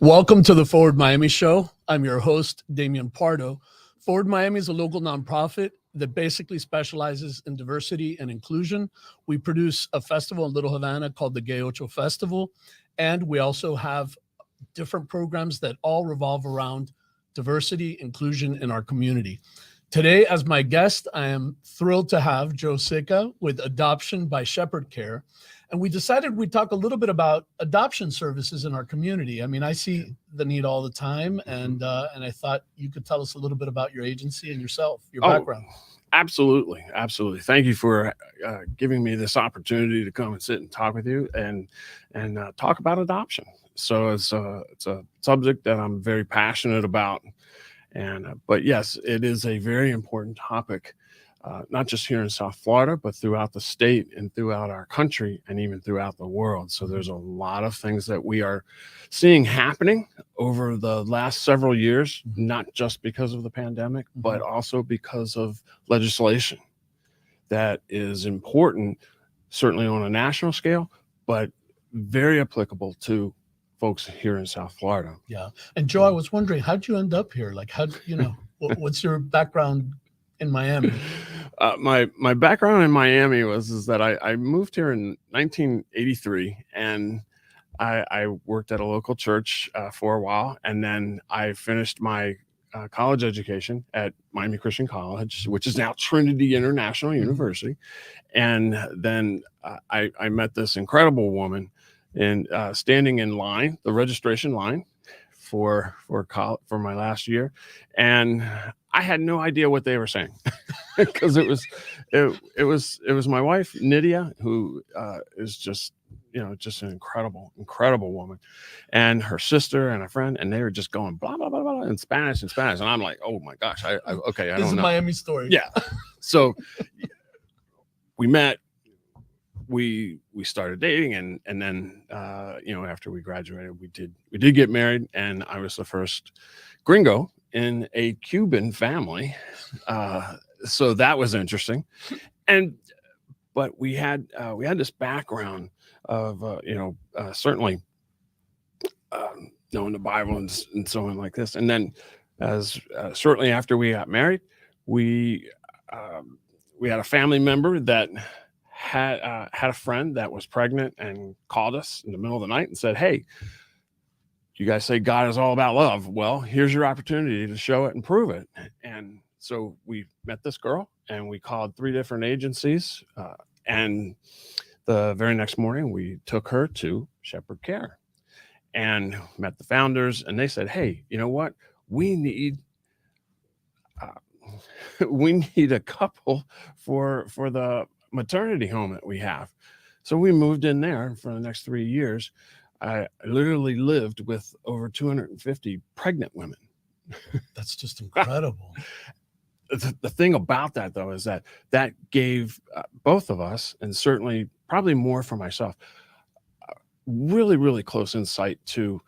Welcome to the Forward Miami Show. I'm your host, Damian Pardo. Forward Miami is a local nonprofit that basically specializes in diversity and inclusion. We produce a festival in Little Havana called the Gay Ocho Festival, and we also have different programs that all revolve around diversity, inclusion in our community. Today, as my guest, I am thrilled to have Joseph Sica with Adoption by Sheperd Care. And we decided we'd talk a little bit about adoption services in our community. I mean, I see the need all the time, and I thought you could tell us a little bit about your agency and yourself, your background. Absolutely. Thank you for giving me this opportunity to come and sit and talk with you and talk about adoption. So it's a subject that I'm very passionate about, but yes, it is a very important topic. Not just here in South Florida, but throughout the state and throughout our country and even throughout the world. So there's a lot of things that we are seeing happening over the last several years, not just because of the pandemic, but also because of legislation that is important, certainly on a national scale, but very applicable to folks here in South Florida. Yeah. And Joe, I was wondering, how'd you end up here? Like, what's your background in Miami? My background in Miami is that I moved here in 1983, and I worked at a local church for a while, and then I finished my college education at Miami Christian College, which is now Trinity International University, and then I met this incredible woman, and standing in line, the registration line for my last year, and I had no idea what they were saying because it was my wife Nydia, who is just an incredible woman, and her sister and a friend, and they were just going blah blah blah blah in Spanish, and I'm like, oh my gosh, I don't know. This is a Miami story. Yeah. So we met, we started dating, and then after we graduated, we did get married, and I was the first gringo in a Cuban family, so that was interesting. But we had this background of certainly knowing the Bible and so on like this. And then as shortly after we got married, we had a family member that had a friend that was pregnant and called us in the middle of the night and said, "Hey, you guys say God is all about love. Well, here's your opportunity to show it and prove it." And so we met this girl, and we called 3 different agencies. And the very next morning, we took her to Sheperd Care and met the founders. And they said, "Hey, you know what? We need a couple for the maternity home that we have." So we moved in there for the next 3 years. I literally lived with over 250 pregnant women. That's just incredible. The thing about that, though, is that gave both of us, and certainly probably more for myself, really, really close insight to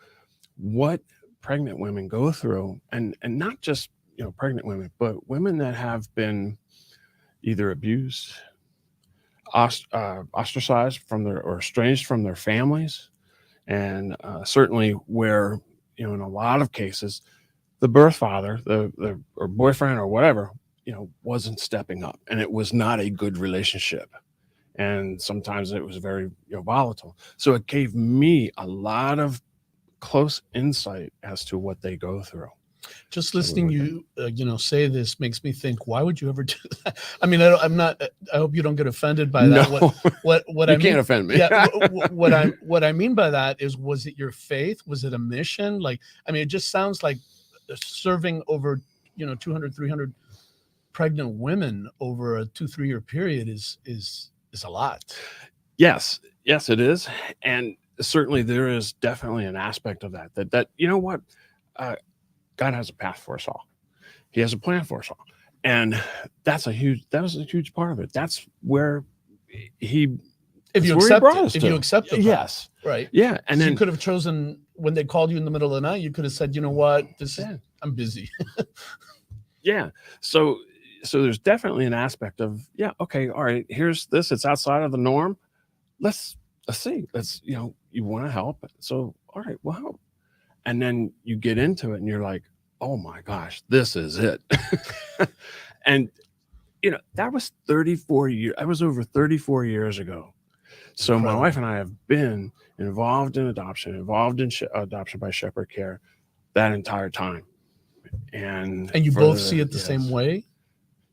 what pregnant women go through, and not just pregnant women, but women that have been either abused, ostracized or estranged from their families. And certainly where, in a lot of cases, the birth father, or boyfriend or whatever, wasn't stepping up, and it was not a good relationship. And sometimes it was very volatile. So it gave me a lot of close insight as to what they go through. Just listening you say this makes me think, why would you ever do that? I mean, I hope you don't get offended by that. No, what you can't offend me. Yeah, what I mean by that is, was it your faith? Was it a mission? Like, I mean, it just sounds like serving over 200, 300 pregnant women over a 2-3 year period is a lot. Yes, it is. And certainly there is definitely an aspect of that what, God has a path for us all. He has a plan for us all. And that was a huge part of it. That's where if you accept it. Yes. Right. Yeah. And so then you could have chosen, when they called you in the middle of the night, you could have said, you know what, I'm busy. Yeah. So there's definitely an aspect of, okay, all right, here's this. It's outside of the norm. Let's see. You want to help. So, all right, well, And then you get into it and you're like, oh my gosh, this is it. And, that was 34 years. I was over 34 years ago. So Incredible. my wife and I have been involved in adoption, involved in adoption by Sheperd Care that entire time. And you both see it the same way?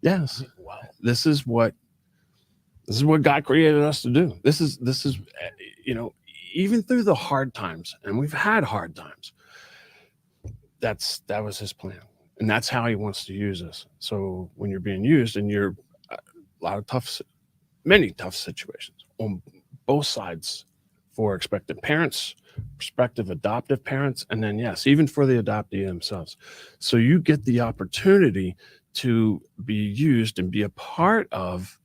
Yes. Wow. This is what God created us to do. This is, even through the hard times, and we've had hard times, that was his plan. And that's how he wants to use us. So when you're being used, and you're many tough situations on both sides, for expectant parents, prospective adoptive parents, and then, yes, even for the adoptee themselves. So you get the opportunity to be used and be a part of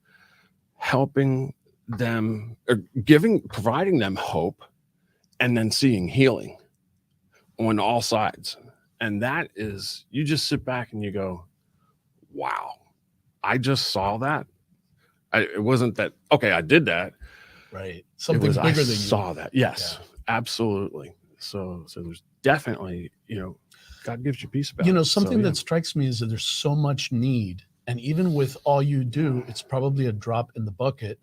helping them, or providing them hope, and then seeing healing on all sides. And that is, you just sit back and you go, wow, I just saw that. It wasn't that, okay, I did that. Right. Something bigger than you. Saw that. Yes, absolutely. So there's definitely, God gives you peace about it. Something that strikes me is that there's so much need. And even with all you do, it's probably a drop in the bucket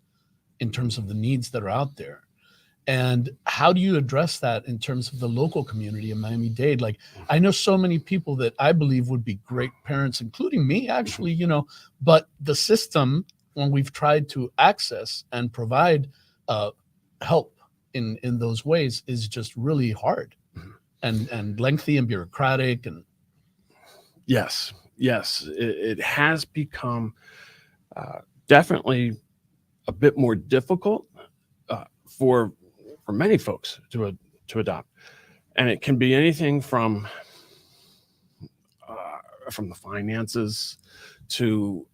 in terms of the needs that are out there. And how do you address that in terms of the local community in Miami-Dade? Like, I know so many people that I believe would be great parents, including me, actually, but the system, when we've tried to access and provide help in those ways, is just really hard and lengthy and bureaucratic. And yes, it has become definitely a bit more difficult for many folks to adopt, and it can be anything from the finances to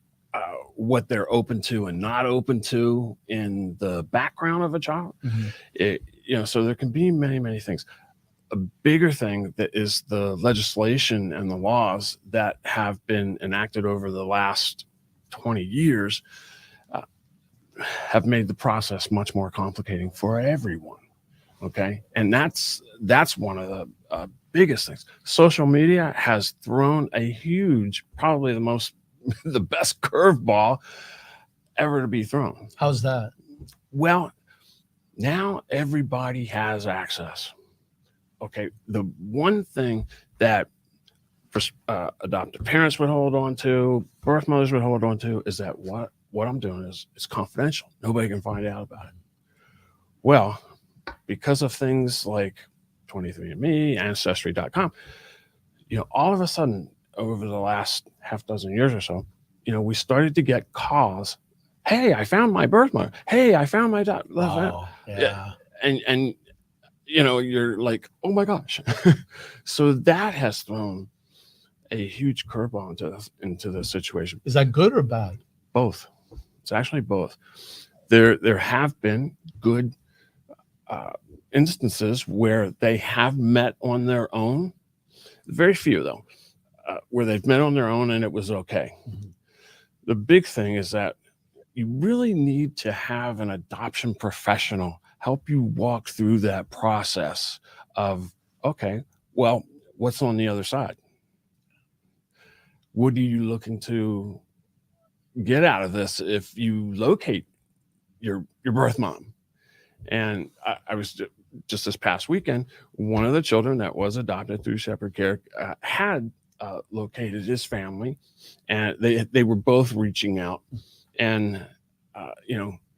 what they're open to and not open to in the background of a child. So there can be many things. A bigger thing that is the legislation and the laws that have been enacted over the last 20 years have made the process much more complicating for everyone. Okay. And that's one of the biggest things. Social media has thrown a huge, probably the best curveball ever to be thrown. How's that? Well, now everybody has access. Okay. The one thing that adoptive parents would hold on to, birth mothers would hold on to, is that what I'm doing is confidential. Nobody can find out about it. Well, because of things like 23andMe, Ancestry.com, all of a sudden, over the last half dozen years or so, we started to get calls. Hey, I found my birth mother. Hey, I found my daughter. Oh, yeah. And you're like, oh my gosh. So that has thrown a huge curveball into the situation. Is that good or bad? Both. It's actually both. There have been good instances where they have met on their own. Very few, though, where they've met on their own and it was okay. The big thing is that you really need to have an adoption professional help you walk through that process of, okay, well, what's on the other side? What are you looking to get out of this if you locate your birth mom? And I was just this past weekend, one of the children that was adopted through Sheperd Care had located his family, and they were both reaching out. And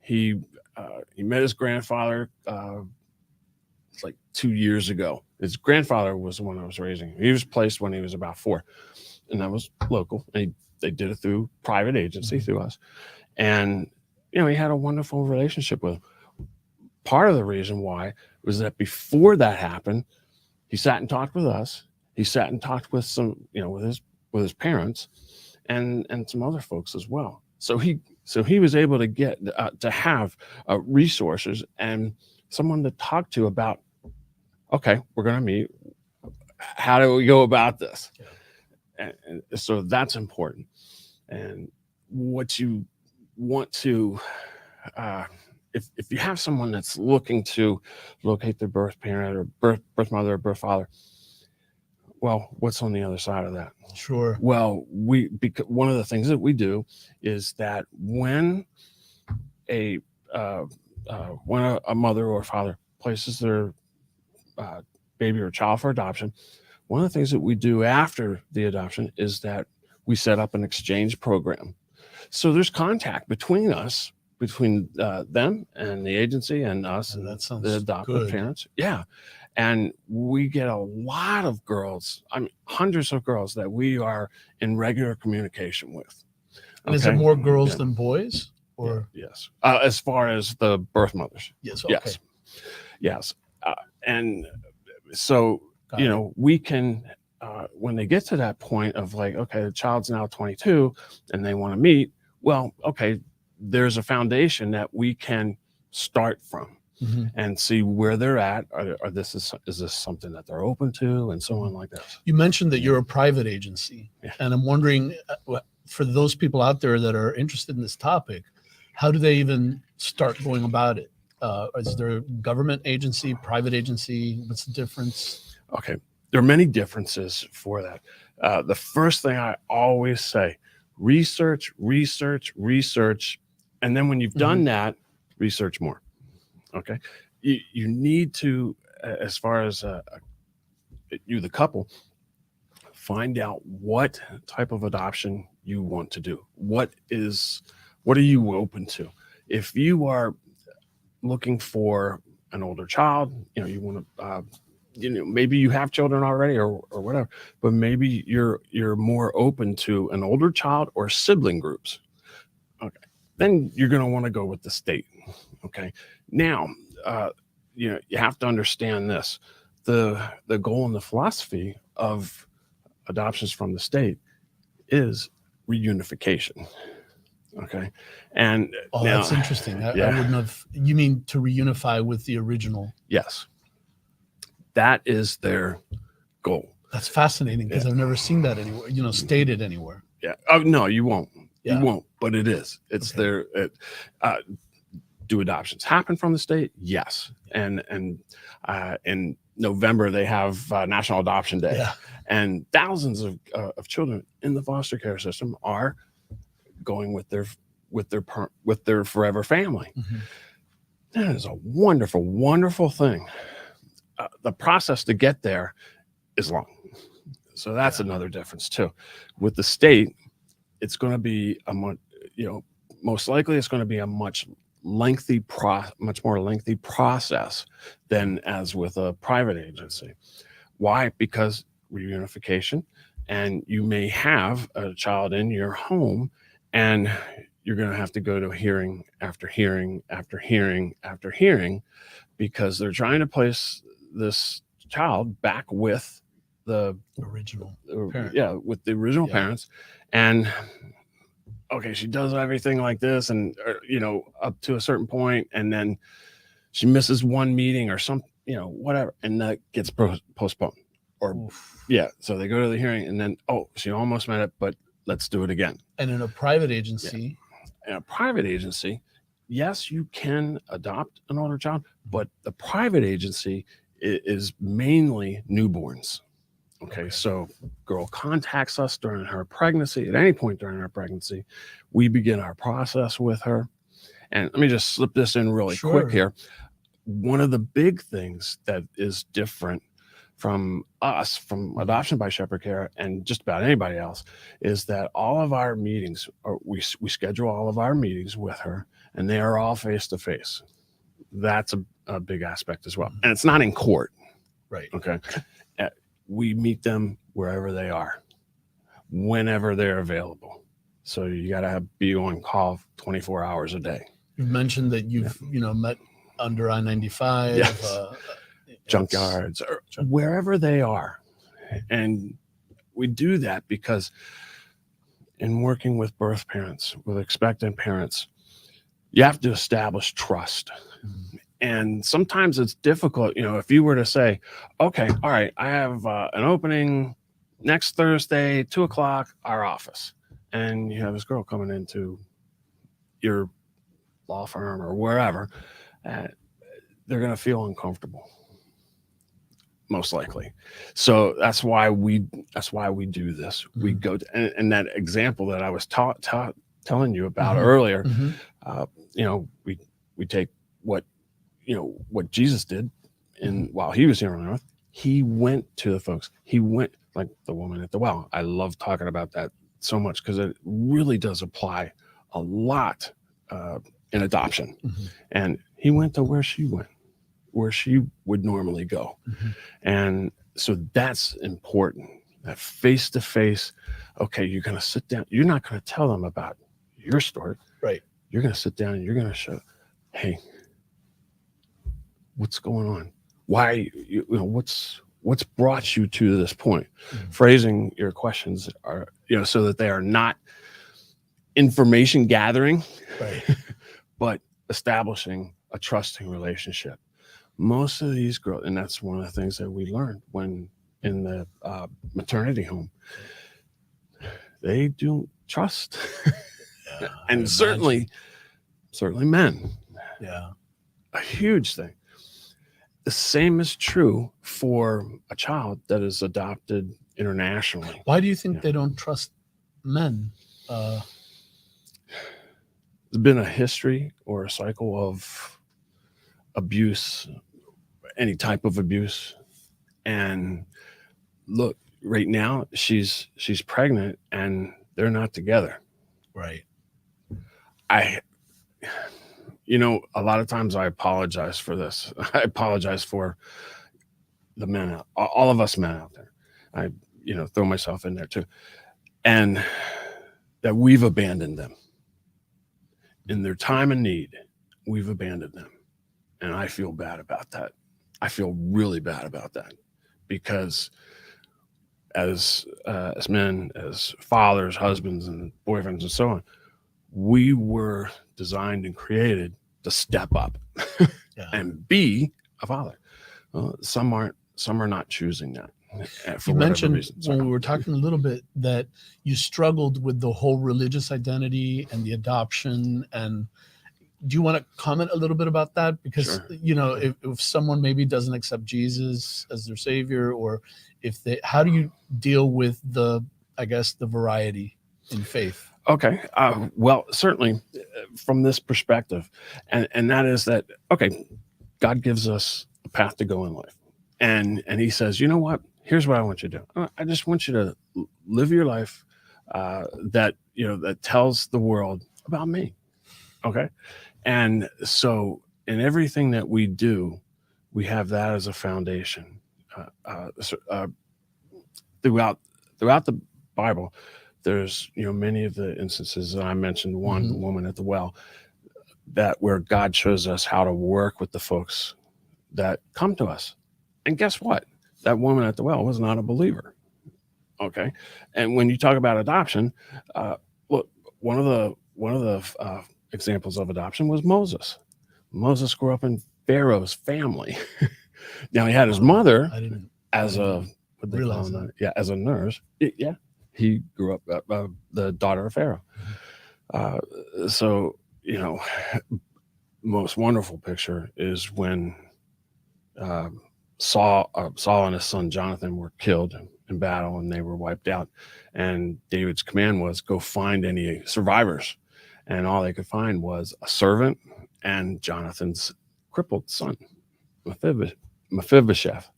he met his grandfather like 2 years ago. His grandfather was the one I was raising. He was placed when he was about 4, and that was local. And they did it through private agency through us, and he had a wonderful relationship with him. Part of the reason why was that before that happened, he sat and talked with us. He sat and talked with some, with his parents, and some other folks as well. So he was able to get to have resources and someone to talk to about, okay, we're going to meet. How do we go about this? And so that's important. And what you want to, if you have someone that's looking to locate their birth parent or birth mother or birth father, Well, what's on the other side of that? Sure. Well, because one of the things that we do is that when a mother or father places their baby or child for adoption, one of the things that we do after the adoption is that we set up an exchange program. So there's contact between us, between them and the agency and us and that sounds the adoptive good. parents. Yeah. And we get a lot of girls, I mean, hundreds of girls that we are in regular communication with. And is it more girls Yeah. than boys? Or Yes. As far as the birth mothers. yes, okay. Yes. And so, Got you it. know, we can, when they get to that point of like, okay, the child's now 22 and they want to meet, well, okay, there's a foundation that we can start from Mhm. and see where they're at. Is this something that they're open to, and so on like that. You mentioned that you're a private agency, Yeah. and I'm wondering, for those people out there that are interested in this topic, how do they even start going about it? Is there a government agency, private agency? What's the difference? Okay, there are many differences for that. The first thing I always say, research, and then when you've done that, research more. Okay, you need to, as far as you, the couple, find out what type of adoption you want to do. What are you open to? If you are looking for an older child, you know, you want to, maybe you have children already or whatever, but maybe you're more open to an older child or sibling groups. Okay, then you're going to want to go with the state. Okay, now, you have to understand this: the goal and the philosophy of adoptions from the state is reunification. Okay, and now, that's interesting. I yeah. wouldn't have. You mean to reunify with the original? Yes, that is their goal. That's fascinating because I've never seen that anywhere. Stated anywhere. Yeah. Oh no, you won't. Yeah. You won't. But it is. It's Okay. Do adoptions happen from the state? Yes. And in November they have National Adoption Day, Yeah. and thousands of children in the foster care system are going with their forever family. Mhm. That is a wonderful, wonderful thing. The process to get there is long, so that's another difference too. With the state, it's going to be most likely it's going to be a much more lengthy process than as with a private agency. Why? Because reunification, and you may have a child in your home, and you're going to have to go to hearing after hearing after hearing after hearing, because they're trying to place this child back with the original with the original parents. And okay, she does everything like this, and up to a certain point, and then she misses one meeting or some whatever, and that gets postponed, or so they go to the hearing, and then she almost met it, but let's do it again. And in a private agency, yes, you can adopt an older child, but the private agency is mainly newborns. Okay, so girl contacts us during her pregnancy, at any point during her pregnancy. We begin our process with her. And let me just slip this in really quick here. One of the big things that is different from us, from Adoption by Sheperd Care, and just about anybody else, is that all of our meetings, we schedule all of our meetings with her, and they are all face-to-face. That's a big aspect as well. And it's not in court. Right. Okay. We meet them wherever they are, whenever they're available. So you got to be on call 24 hours a day. You've mentioned that you've met under I-95, junkyards, or wherever they are. And we do that because in working with birth parents, with expectant parents, you have to establish trust. Mm-hmm. And sometimes it's difficult, if you were to say, okay, all right, I have an opening next Thursday, 2:00, our office. And you have this girl coming into your law firm or wherever, they're going to feel uncomfortable. most likely. So that's why we do this. We go to, and that example that I was telling you about earlier, we take what Jesus did while he was here on earth. He went to the folks. He went, like the woman at the well. I love talking about that so much because it really does apply a lot in adoption. And he went to where she went, where she would normally go. And so that's important, that face-to-face. Okay, you're going to sit down. You're not going to tell them about your story. Right. You're going to sit down and you're going to show, hey, what's going on? Why, what's brought you to this point? Phrasing your questions are, so that they are not information gathering, right, but establishing a trusting relationship. Most of these girls, and that's one of the things that we learned when in the maternity home, they do trust. And certainly men. Yeah. A huge thing. The same is true for a child that is adopted internationally. Why do you think they don't trust men? There's been a history or a cycle of abuse, any type of abuse. And look, right now she's pregnant and they're not together. Right. A lot of times I apologize for this. I apologize for the men, all of us men out there. I, throw myself in there too. And that we've abandoned them. In their time of need, we've abandoned them. And I feel bad about that. I feel really bad about that because as men, as fathers, husbands, and boyfriends, and so on, we were designed and created to step up and be a father. Well, some are not choosing that. You mentioned when we were talking a little bit that you struggled with the whole religious identity and the adoption. And do you want to comment a little bit about that? Because, sure. If someone maybe doesn't accept Jesus as their savior, or how do you deal with the variety in faith? Okay. Well, certainly from this perspective, and that is that, okay, God gives us a path to go in life. And he says, you know what? Here's what I want you to do. I just want you to live your life that tells the world about me. Okay. And so in everything that we do, we have that as a foundation. Throughout the Bible, there's many of the instances that I mentioned, one the woman at the well, that where God shows us how to work with the folks that come to us. And guess what? That woman at the well was not a believer. Okay. And when you talk about adoption, look, one of the examples of adoption was Moses. Moses grew up in Pharaoh's family. Now he had his mother as a nurse. He grew up the daughter of Pharaoh. So most wonderful picture is when Saul and his son Jonathan were killed in battle and they were wiped out. And David's command was go find any survivors. And all they could find was a servant and Jonathan's crippled son, Mephibosheth.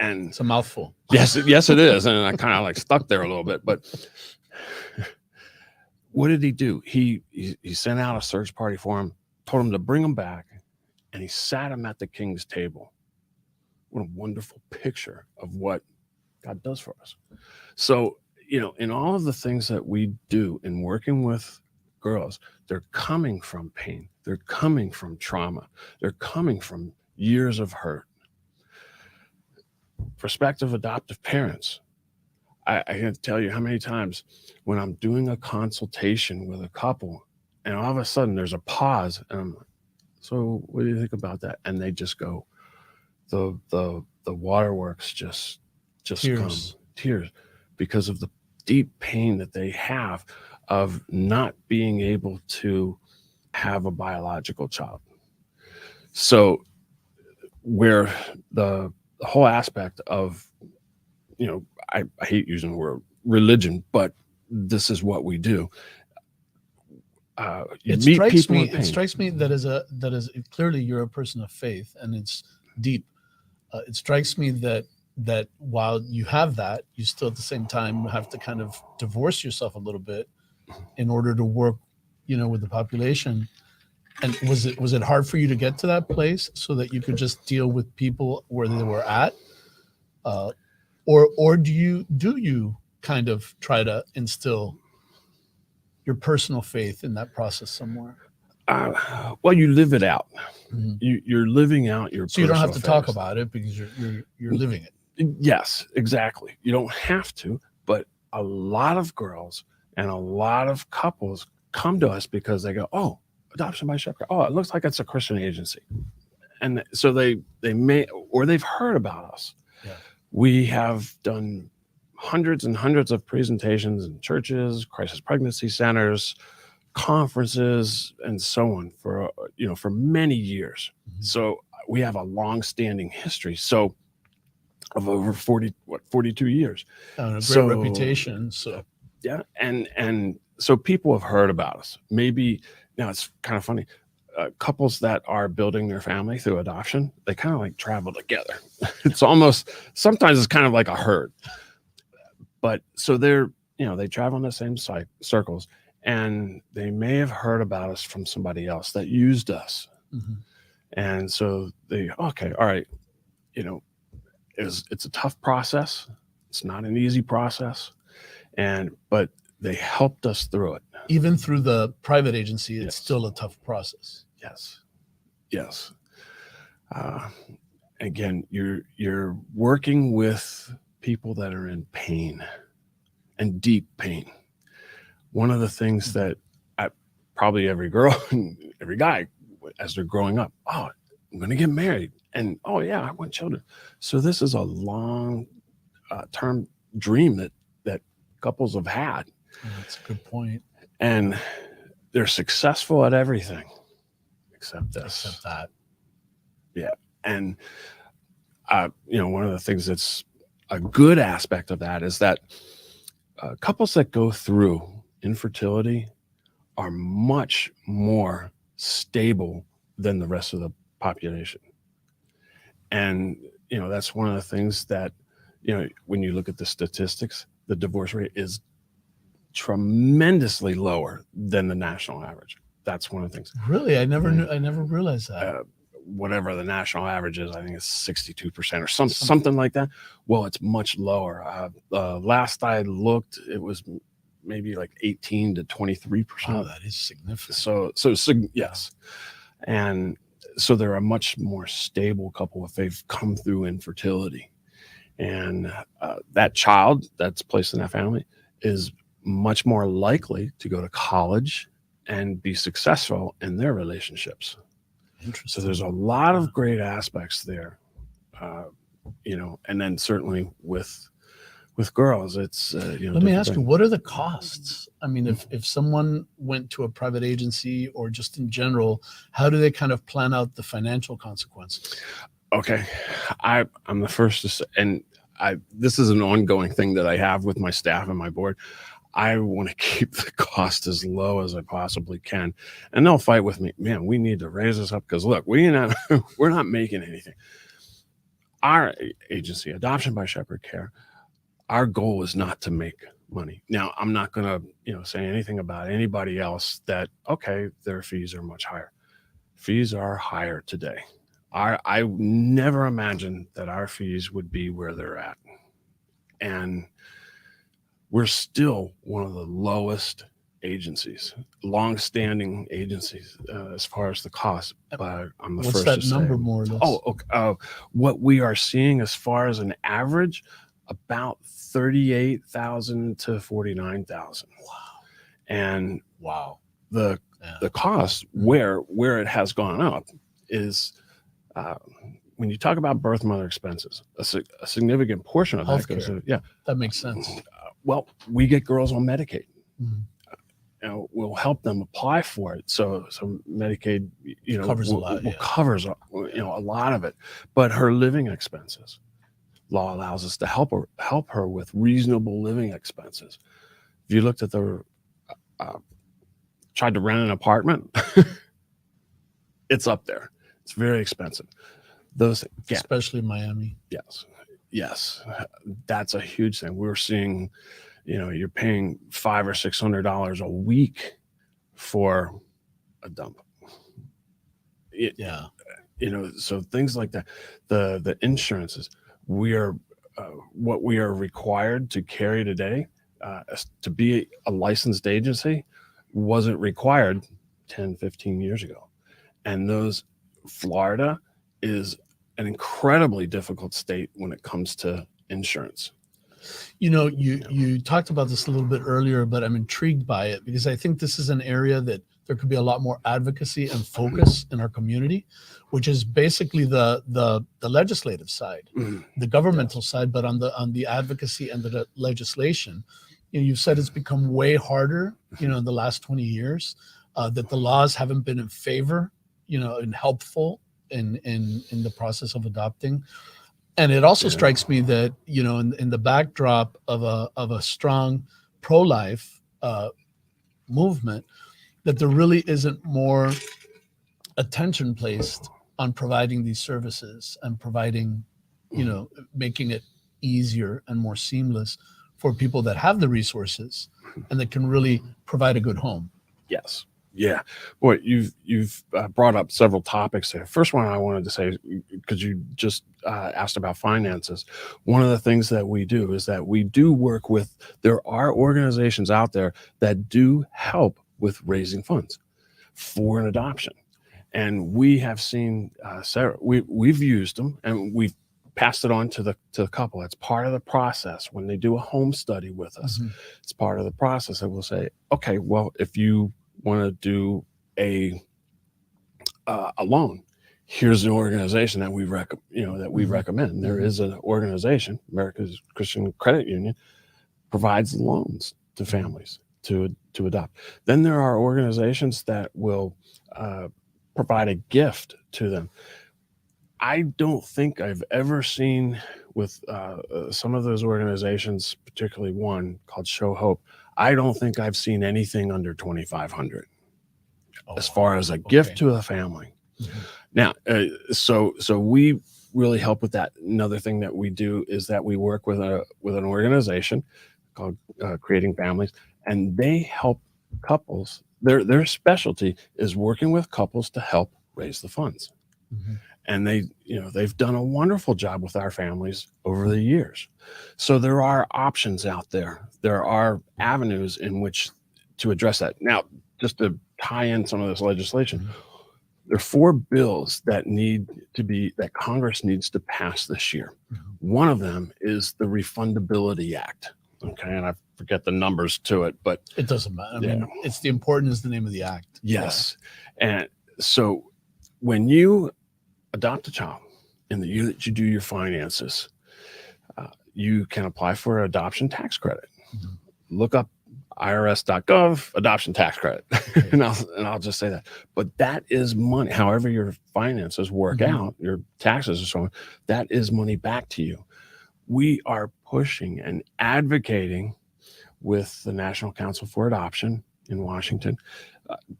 And it's a mouthful. Yes, it is. And I kind of stuck there a little bit. But what did he do? He sent out a search party for him, told him to bring him back, and he sat him at the king's table. What a wonderful picture of what God does for us. So, in all of the things that we do in working with girls, they're coming from pain. They're coming from trauma. They're coming from years of hurt. Prospective adoptive parents, I can't tell you how many times when I'm doing a consultation with a couple and all of a sudden there's a pause and I'm like, so what do you think about that? And they just go, the waterworks just tears. Tears because of the deep pain that they have of not being able to have a biological child. So where the the whole aspect of, I hate using the word religion, but this is what we do. You meet people in pain. It strikes me that is clearly you're a person of faith, and it's deep. It strikes me that while you have that, you still at the same time have to kind of divorce yourself a little bit in order to work, with the population. And was it hard for you to get to that place so that you could just deal with people where they were at, or do you kind of try to instill your personal faith in that process somewhere? Well, you live it out. Mm-hmm. You're living out your. So you don't have to talk about it because you're living it. Yes, exactly. You don't have to, but a lot of girls and a lot of couples come to us because they go, "Oh, adoption by Sheperd. Oh, it looks like it's a Christian agency," and so they may, or they've heard about us. Yeah. We have done hundreds and hundreds of presentations in churches, crisis pregnancy centers, conferences, and so on for many years. Mm-hmm. So we have a long-standing history. So of over 42 years. A great reputation. So yeah, and so people have heard about us. Maybe now it's kind of funny. Couples that are building their family through adoption, they kind of like travel together. It's almost, sometimes it's kind of like a herd. But so they travel in the same circles, and they may have heard about us from somebody else that used us. Mm-hmm. And so okay, all right, it's a tough process. It's not an easy process, but they helped us through it. Even through the private agency, it's yes. Still a tough process. Yes. Again, you're working with people that are in pain and deep pain. One of the things that probably every girl and every guy, as they're growing up, oh, I'm going to get married. And, oh, yeah, I want children. So this is a long-term dream that couples have had. Oh, that's a good point. And they're successful at everything except this. Except that. Yeah. And, one of the things that's a good aspect of that is that couples that go through infertility are much more stable than the rest of the population. And, that's one of the things that, when you look at the statistics, the divorce rate is tremendously lower than the national average. That's one of the things. Really? I never realized that. Whatever the national average is, I think it's 62% or something like that. Well, it's much lower. Last I looked, it was maybe like 18 to 23%. Wow, that is significant. So yes. And so they're a much more stable couple if they've come through infertility. And that child that's placed in that family is much more likely to go to college and be successful in their relationships. Interesting. So there's a lot of great aspects there, and then certainly with girls, it's Let me ask you, what are the costs? I mean, if someone went to a private agency or just in general, how do they kind of plan out the financial consequences? Okay, I'm the first to say, and this is an ongoing thing that I have with my staff and my board. I want to keep the cost as low as I possibly can, and they'll fight with me. Man, we need to raise this up because look, we're not making anything. Our agency, Adoption by Sheperd Care, our goal is not to make money. Now, I'm not going to say anything about anybody else that their fees are much higher. Fees are higher today. I never imagined that our fees would be where they're at, and we're still one of the lowest agencies, long-standing agencies, as far as the cost. But I'm the What's first that to say, number more or less? okay. What we are seeing as far as an average, about 38,000 to 49,000. Wow. And the cost where it has gone up is when you talk about birth mother expenses, a significant portion of that goes to, that makes sense. Well, we get girls on Medicaid. Mm-hmm. We'll help them apply for it. So Medicaid, covers a lot. Covers a lot of it, but her living expenses, law allows us to help her with reasonable living expenses. If you looked at the tried to rent an apartment, it's up there. It's very expensive. Those, yeah, Especially in Miami. yes, that's a huge thing. We're seeing, you're paying $500 or $600 a week for a dump. Yeah. So things like that. The insurances, what we are required to carry today, to be a licensed agency, wasn't required 10, 15 years ago. And Florida is an incredibly difficult state when it comes to insurance. You talked about this a little bit earlier, but I'm intrigued by it because I think this is an area that there could be a lot more advocacy and focus in our community, which is basically the legislative side, the governmental side, but on the advocacy and the legislation. You've said it's become way harder, in the last 20 years, that the laws haven't been in favor, and helpful in the process of adopting. And it also strikes me that, in the backdrop of a strong pro-life movement, that there really isn't more attention placed on providing these services and providing, making it easier and more seamless for people that have the resources and that can really provide a good home. Yes. Yeah. Boy, you've brought up several topics there. First one I wanted to say, because you just asked about finances, one of the things that we do is that we do work there are organizations out there that do help with raising funds for an adoption. And we have seen, we've used them and we've passed it on to the couple. It's part of the process. When they do a home study with us, it's part of the process that we'll say, okay, well, if you want to do a loan, here's an organization that we recommend. There is an organization, America's Christian Credit Union, provides loans to families to adopt. Then there are organizations that will provide a gift to them. I don't think I've ever seen with some of those organizations, particularly one called Show Hope, I don't think I've seen anything under $2,500 as far as a gift to a family. Now, so we really help with that. Another thing that we do is that we work with an organization called Creating Families, and they help couples. Their specialty is working with couples to help raise the funds. And they've done a wonderful job with our families over the years. So there are options out there. There are avenues in which to address that. Now, just to tie in some of this legislation, there are 4 bills that Congress needs to pass this year. One of them is the Refundability Act. Okay, and I forget the numbers to it, but it doesn't matter. I mean, it's the important is the name of the act. Yes. And so when you adopt a child in the year that you do your finances, you can apply for an adoption tax credit. Look up irs.gov adoption tax credit. and I'll just say that. But that is money. However your finances work out, your taxes and so on, that is money back to you. We are pushing and advocating with the National Council for Adoption in Washington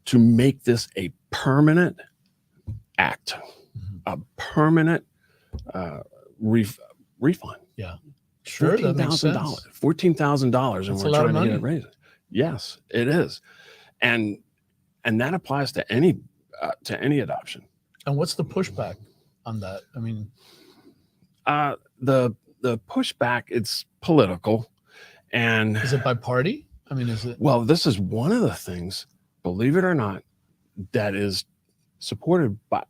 to make this a permanent act, a permanent refund. Yeah. Sure. $14,000, and we're trying to get it raised. Yes, it is. And that applies to any adoption. And what's the pushback on that? I mean, the pushback, it's political. And is it by party? I mean, is it? Well, this is one of the things, believe it or not, that is supported by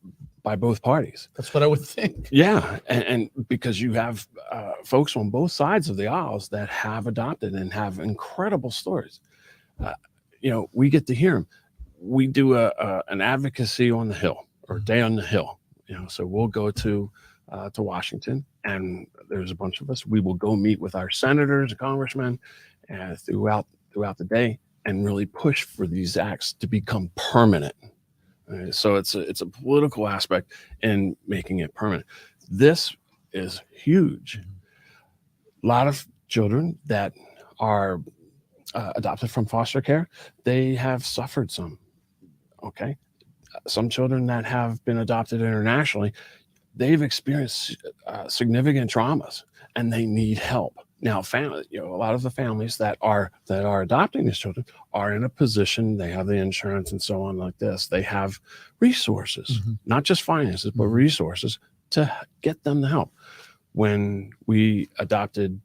both parties. That's what I would think. Yeah. And because you have folks on both sides of the aisles that have adopted and have incredible stories. We get to hear them. We do an advocacy on the Hill or day on the Hill. So we'll go to Washington, and there's a bunch of us. We will go meet with our senators and congressmen throughout the day and really push for these acts to become permanent. So it's a political aspect in making it permanent. This is huge A lot of children that are adopted from foster care, they have suffered some. Okay. Some children that have been adopted internationally, they've experienced significant traumas and they need help. Now, family, a lot of the families that are adopting these children are in a position, they have the insurance and so on like this. They have resources, not just finances, but resources to get them the help. When we adopted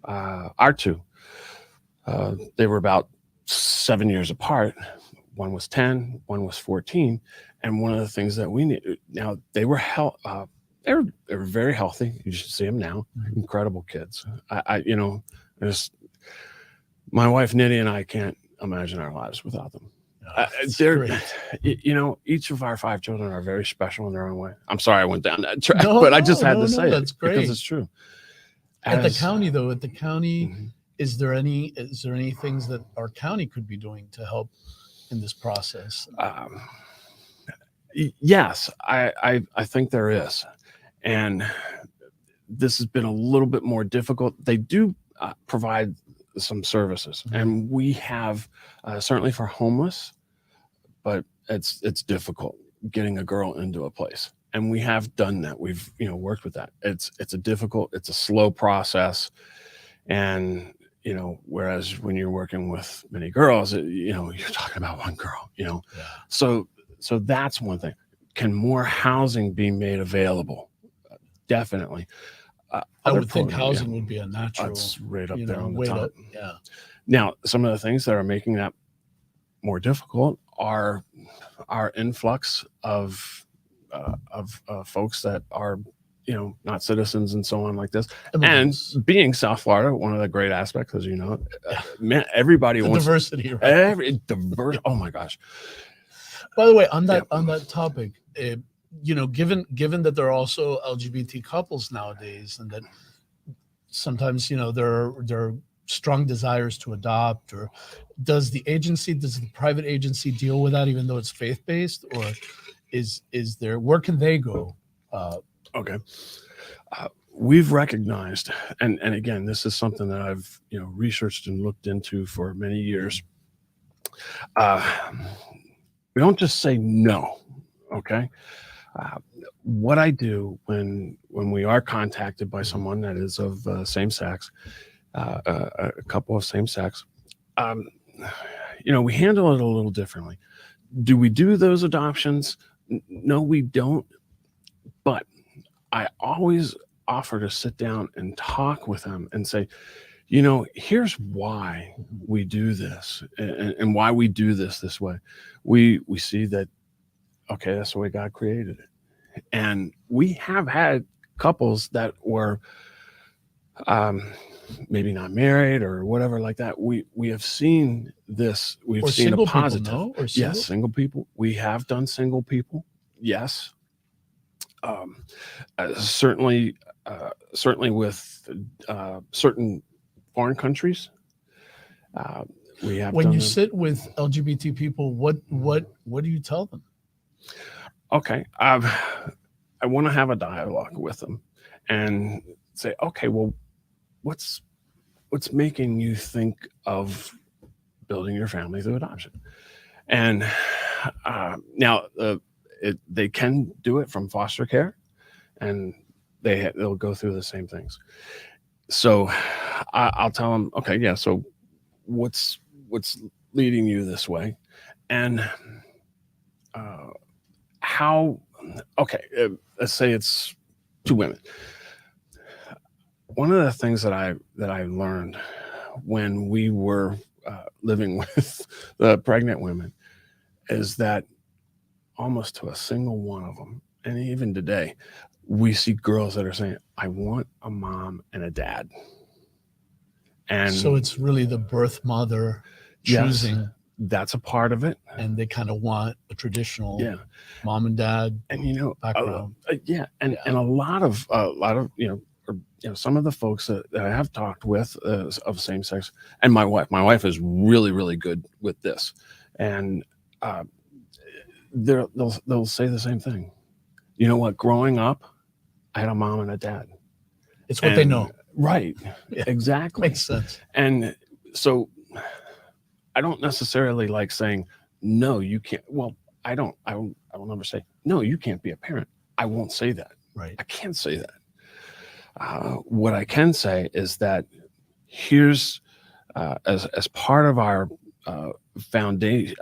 our two, they were about 7 years apart. One was 10, one was 14. And one of the things that we need now, they were they were very healthy. You should see them now. Incredible kids. My wife Nitty and I can't imagine our lives without them. They're, each of our 5 children are very special in their own way. I'm sorry I went down that track, but I just had to say that's it great. because it's true. At the county, is there any things that our county could be doing to help in this process? Yes, I think there is. And this has been a little bit more difficult. They do provide some services, and we have certainly for homeless, but it's difficult getting a girl into a place, and we have done that. We've worked with that. It's a slow process, and whereas when you're working with many girls, you're talking about one girl. So that's one thing. Can more housing be made available? Definitely. I would think housing would be a natural. It's right up there on the top. Yeah. Now, some of the things that are making that more difficult are our influx of folks that are not citizens and so on like this. And being South Florida, one of the great aspects, as man, everybody wants diversity, right? Oh my gosh. By the way, on that topic, given that there are also LGBT couples nowadays, and that sometimes there are strong desires to adopt, or does the private agency deal with that, even though it's faith-based, or is there, where can they go? Okay. We've recognized, and again, this is something that I've researched and looked into for many years. We don't just say no. Okay. What I do when we are contacted by someone that is of same sex, a couple of same sex, we handle it a little differently. Do we do those adoptions? No, we don't. But I always offer to sit down and talk with them and say, here's why we do this, and why we do this way. We see that, okay, that's the way God created it. And we have had couples that were maybe not married or whatever like that. We have seen this. We've seen a positive. People, no? Or yes, single people. We have done single people. Yes. Certainly with certain foreign countries. We have. When you sit with LGBT people, what do you tell them? Okay, I want to have a dialogue with them and say, okay, well, what's making you think of building your family through adoption? And now they can do it from foster care, and they'll go through the same things. So I'll tell them, okay, yeah. So what's leading you this way, and how? Okay, let's say it's 2 women. One of the things that I learned when we were living with the pregnant women is that almost to a single one of them, and even today, we see girls that are saying, I want a mom and a dad. And so it's really the birth mother choosing. Yes, that's a part of it. And they kind of want a traditional mom and dad background. And a lot of some of the folks that I have talked with of same sex, and my wife is really, really good with this. And they'll say the same thing. You know what? Growing up, I had a mom and a dad. It's what they know. Right. Yeah. Exactly. Makes sense. And so I don't necessarily like saying, no, you can't. Well, I will never say, no, you can't be a parent. I won't say that. Right. I can't say that. What I can say is that here's, as part of our foundation,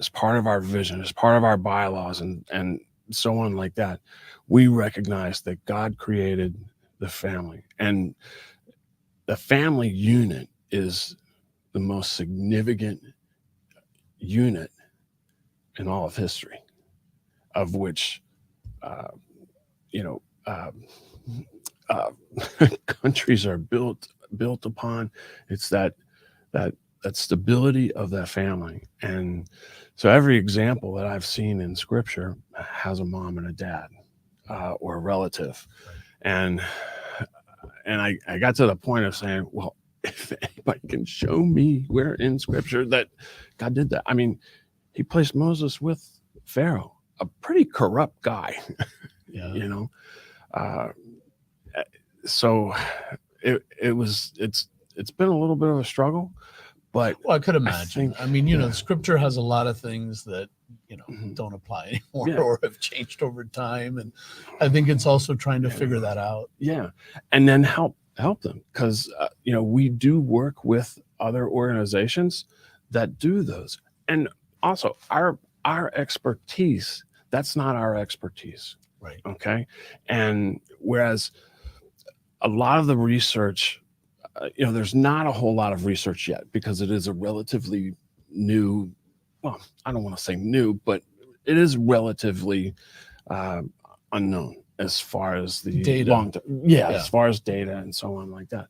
as part of our vision, as part of our bylaws, and so on like that, we recognize that God created the family, and the family unit is the most significant unit in all of history, of which, uh, you know, uh, countries are built upon. It's that stability of that family. And so every example that I've seen in scripture has a mom and a dad, or a relative. And I got to the point of saying, well, if anybody can show me where in scripture that God did that. I mean, he placed Moses with Pharaoh, a pretty corrupt guy. Yeah. You know, so it's been a little bit of a struggle, but Well, I could imagine. I mean, yeah. scripture has a lot of things that, Mhm. don't apply anymore, Yeah. or have changed over time. And I think it's also trying to figure that out. Yeah. And then help them, because, we do work with other organizations that do those. And also our expertise, that's not our expertise. Right. Okay. And whereas a lot of the research, there's not a whole lot of research yet, because it is a relatively new, well, I don't want to say new, but it is relatively unknown as far as the Data. long term. Yeah, as far as data and so on like that.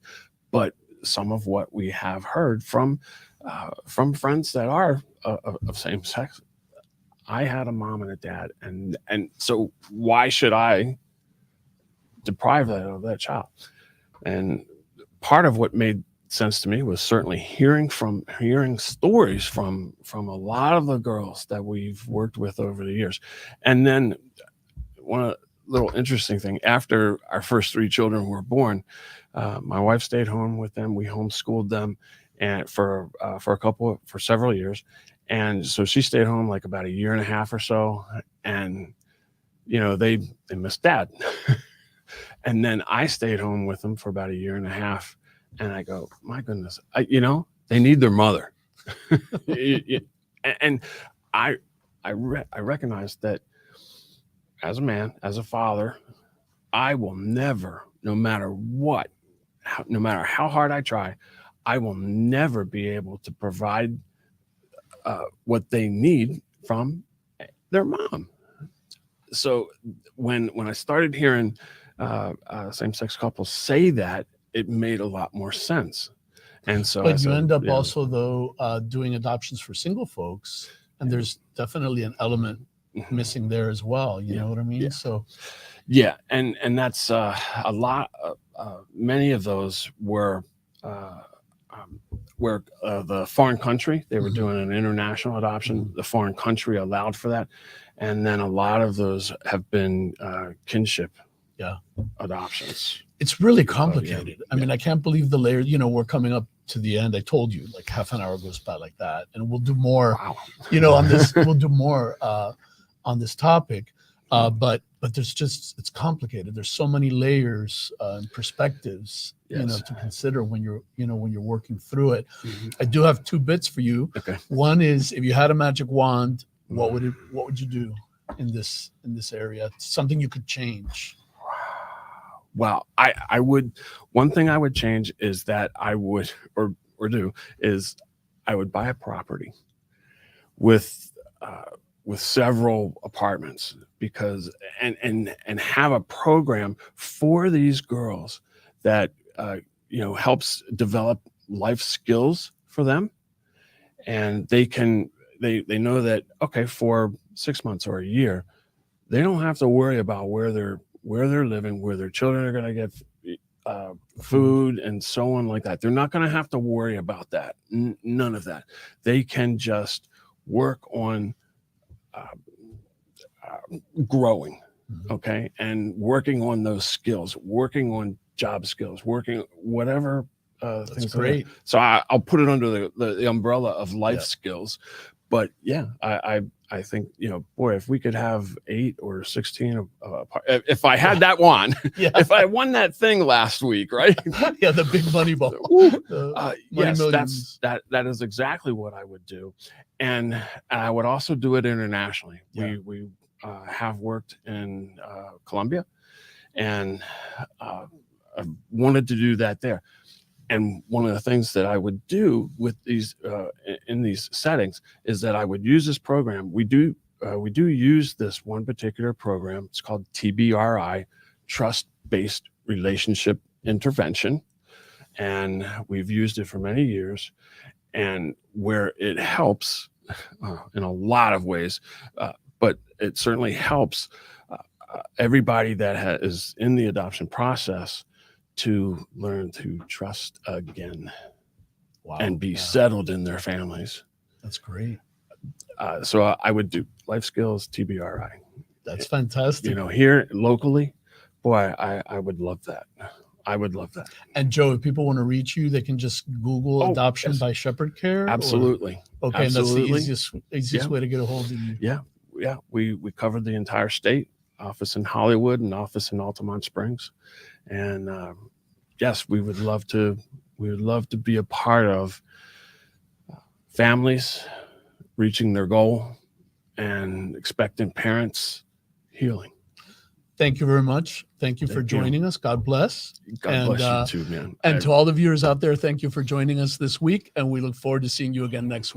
But some of what we have heard from friends that are of same sex, I had a mom and a dad, and so why should I deprive that of that child? And part of what made sense to me was certainly hearing stories from a lot of the girls that we've worked with over the years. And then one little interesting thing, after our first 3 children were born, my wife stayed home with them. We homeschooled them, and for several years. And so she stayed home like about a year and a half or so, and they missed dad. And then I stayed home with them for about a year and a half, and I go, my goodness, they need their mother. And I recognize that as a man, as a father, I will never, no matter what, no matter how hard I try, I will never be able to provide what they need from their mom. So when I started hearing same-sex couples say that, it made a lot more sense. And so, but you end up also, though, doing adoptions for single folks, and there's definitely an element missing there as well. You know what I mean? Yeah. So, yeah, and that's a lot. Many of those were where the foreign country, they were doing an international adoption. The foreign country allowed for that, and then a lot of those have been kinship adoptions. It's really complicated. I mean, I can't believe the layers. We're coming up to the end. I told you, like half an hour goes by like that, and we'll do more. Wow. On this, we'll do more on this topic. But it's complicated. There's so many layers and perspectives, to consider when you're working through it. I do have 2 bits for you. Okay. One is, if you had a magic wand, what would you do in this area? Something you could change. Well, I would. One thing I would change is that I would, or do, is I would buy a property with several apartments, because and have a program for these girls that helps develop life skills for them, and they know that, okay, for 6 months or a year, they don't have to worry about where they're living, where their children are going to get food and so on like that. They're not going to have to worry about that. None of that. They can just work on growing Okay. And working on those skills, working on job skills, working whatever That's things. great. So I'll put it under the umbrella of life Yeah. skills. But yeah, I think, boy, if we could have 8 or 16, if I had that one, Yeah. if I won that thing last week, right? Yeah, the big money ball. Money Yes, millions. that is exactly what I would do, and I would also do it internationally. Yeah. We have worked in Colombia, and I wanted to do that there. And one of the things that I would do with these in these settings is that I would use this program. We do use this one particular program. It's called TBRI, Trust-Based Relationship Intervention, and we've used it for many years. And where it helps in a lot of ways, but it certainly helps everybody that is in the adoption process to learn to trust again. Wow. And be settled in their families. That's great. So I would do life skills, TBRI. That's fantastic. Here locally, boy, I would love that. I would love that. And Joe, if people want to reach you, they can just Google adoption by Sheperd Care. Absolutely. Okay, Absolutely. And that's the easiest way to get a hold of you. Yeah. We covered the entire state. Office in Hollywood and office in Altamont Springs, and yes, we would love to be a part of families reaching their goal and expectant parents healing. Thank you very much. Thank you for joining us. God bless. God bless you too, man. And to all the viewers out there, thank you for joining us this week. And we look forward to seeing you again next week.